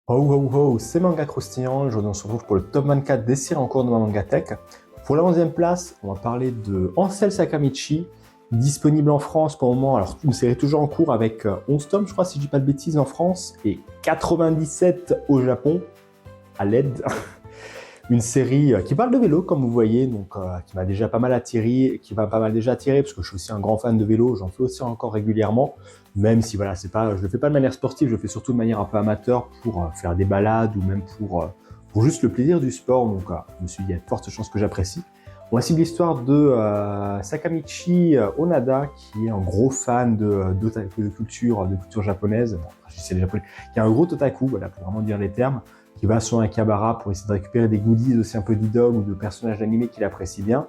Oh oh oh, c'est Manga Croustillant, aujourd'hui on se retrouve pour le top 24 des séries en cours de ma Manga Tech. Pour la 11e place, on va parler de Ansel Sakamichi, disponible en France pour le moment, alors une série toujours en cours avec 11 tomes je crois si je dis pas de bêtises en France, et 97 au Japon, à l'aide. Une série qui parle de vélo, comme vous voyez, donc qui m'a déjà pas mal attiré, qui m'a pas mal déjà attiré, parce que je suis aussi un grand fan de vélo, j'en fais aussi encore régulièrement, même si voilà, c'est pas, je le fais pas de manière sportive, je le fais surtout de manière un peu amateur pour faire des balades ou même pour juste le plaisir du sport. Donc je me suis dit, il y a de fortes chances que j'apprécie. Voici l'histoire de Sakamichi Onada, qui est un gros fan de culture japonaise, bon, je sais les japonais, qui est un gros otaku, voilà, pour vraiment dire les termes, qui va sur un Akihabara pour essayer de récupérer des goodies aussi un peu d'idoles ou de personnages animés qu'il apprécie bien.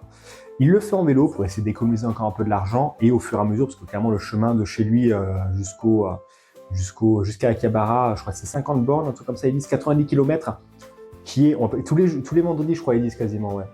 Il le fait en vélo pour essayer d'économiser encore un peu de l'argent et au fur et à mesure, parce que clairement le chemin de chez lui jusqu'à Akihabara, je crois que c'est 50 bornes, un truc comme ça, ils disent 90 km, qui est tous les vendredis, je crois, ils disent quasiment, ouais.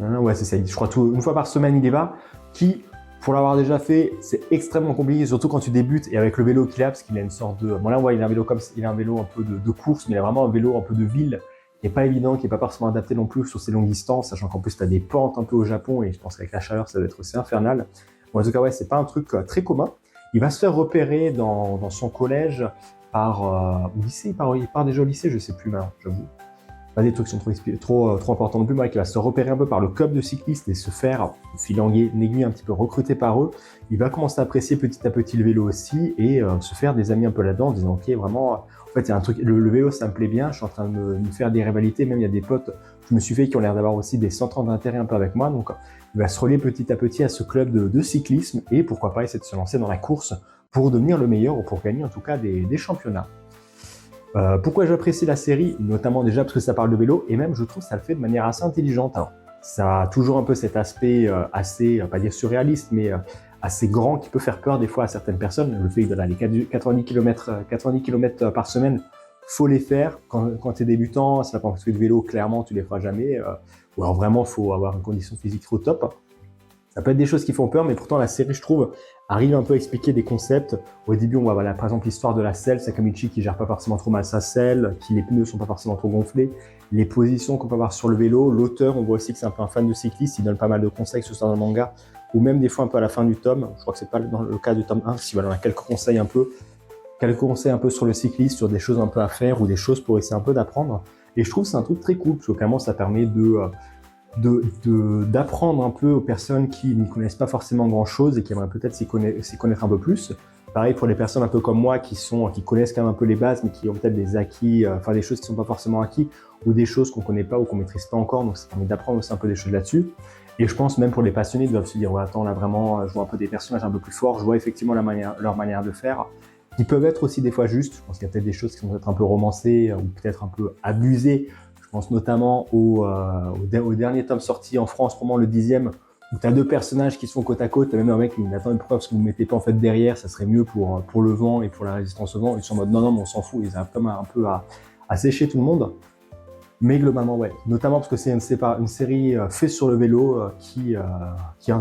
Ouais, c'est ça, je crois une fois par semaine il y va, qui, pour l'avoir déjà fait, c'est extrêmement compliqué, surtout quand tu débutes et avec le vélo qu'il a, parce qu'il a une sorte de... Bon là, ouais, il a un vélo il a un vélo un peu de course, mais il a vraiment un vélo un peu de ville, qui est pas évident, qui est pas forcément adapté non plus sur ces longues distances, sachant qu'en plus tu as des pentes un peu au Japon, et je pense qu'avec la chaleur, ça doit être aussi infernal. Bon, en tout cas, ouais, c'est pas un truc très commun. Il va se faire repérer dans son collège par... au lycée, il part déjà au lycée, je sais plus maintenant, j'avoue. Pas des trucs qui sont trop importants non plus, mais qui va se repérer un peu par le club de cyclistes et se faire, fil en aiguille, un petit peu recruté par eux. Il va commencer à apprécier petit à petit le vélo aussi et se faire des amis un peu là-dedans en disant, ok, vraiment, en fait, il y a un truc, le vélo, ça me plaît bien, je suis en train de me faire des rivalités, même il y a des potes que je me suis fait qui ont l'air d'avoir aussi des centres d'intérêt un peu avec moi, donc il va se relier petit à petit à ce club de cyclisme et pourquoi pas essayer de se lancer dans la course pour devenir le meilleur ou pour gagner en tout cas des championnats. Pourquoi j'apprécie la série, notamment déjà parce que ça parle de vélo, et même je trouve que ça le fait de manière assez intelligente. Alors, ça a toujours un peu cet aspect assez, pas dire surréaliste, mais assez grand qui peut faire peur des fois à certaines personnes. Le fait de les 90 km par semaine, faut les faire. Quand tu es débutant, c'est pas parce que de vélo, clairement, tu les feras jamais. Ou alors vraiment, faut avoir une condition physique trop top. Ça peut être des choses qui font peur, mais pourtant la série, je trouve, arrive un peu à expliquer des concepts. Au début, on voit voilà, par exemple l'histoire de la selle, Sakamichi qui gère pas forcément trop mal sa selle, qui les pneus sont pas forcément trop gonflés, les positions qu'on peut avoir sur le vélo. L'auteur, on voit aussi que c'est un peu un fan de cycliste, il donne pas mal de conseils sur le manga, ou même des fois un peu à la fin du tome. Je crois que c'est pas dans le cas du tome 1, si voilà, on a quelques conseils un peu sur le cycliste, sur des choses un peu à faire ou des choses pour essayer un peu d'apprendre. Et je trouve que c'est un truc très cool, parce que clairement ça permet d'apprendre un peu aux personnes qui n'y connaissent pas forcément grand-chose et qui aimeraient peut-être s'y connaître un peu plus. Pareil pour les personnes un peu comme moi qui connaissent quand même un peu les bases, mais qui ont peut-être des acquis, enfin des choses qui ne sont pas forcément acquis, ou des choses qu'on ne connaît pas ou qu'on ne maîtrise pas encore, donc ça permet d'apprendre aussi un peu des choses là-dessus. Et je pense même pour les passionnés, ils doivent se dire, ouais, attends, là vraiment, je vois un peu des personnages un peu plus forts, je vois effectivement leur manière de faire, qui peuvent être aussi des fois justes. Je pense qu'il y a peut-être des choses qui sont peut-être un peu romancées ou peut-être un peu abusées. Je pense notamment au dernier tome sorti en France, vraiment le 10e, où tu as deux personnages qui sont côte à côte. Tu as même un mec qui dit, attends, pourquoi parce que vous ne mettez pas en fait derrière, ça serait mieux pour le vent et pour la résistance au vent. Ils sont en mode non, mais on s'en fout. Ils arrivent comme un peu à sécher tout le monde. Mais globalement, ouais. Notamment parce que c'est une série faite sur le vélo qui est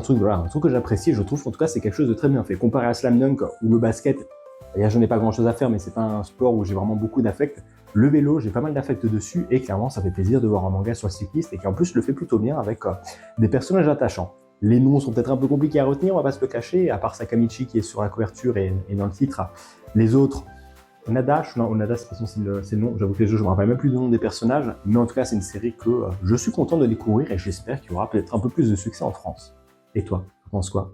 voilà, un truc que j'apprécie. Je trouve qu'en tout cas, c'est quelque chose de très bien fait. Comparé à Slam Dunk ou le basket, je n'ai pas grand chose à faire, mais c'est pas un sport où j'ai vraiment beaucoup d'affect. Le vélo, j'ai pas mal d'affect dessus et clairement, ça fait plaisir de voir un manga sur le cycliste et qui en plus le fait plutôt bien avec des personnages attachants. Les noms sont peut-être un peu compliqués à retenir, on va pas se le cacher, à part Sakamichi qui est sur la couverture et dans le titre. Les autres, Onada, non, Onada c'est le nom, j'avoue que les jeux, je me rappelle même plus du nom des personnages, mais en tout cas, c'est une série que je suis content de découvrir et j'espère qu'il y aura peut-être un peu plus de succès en France. Et toi, tu penses quoi?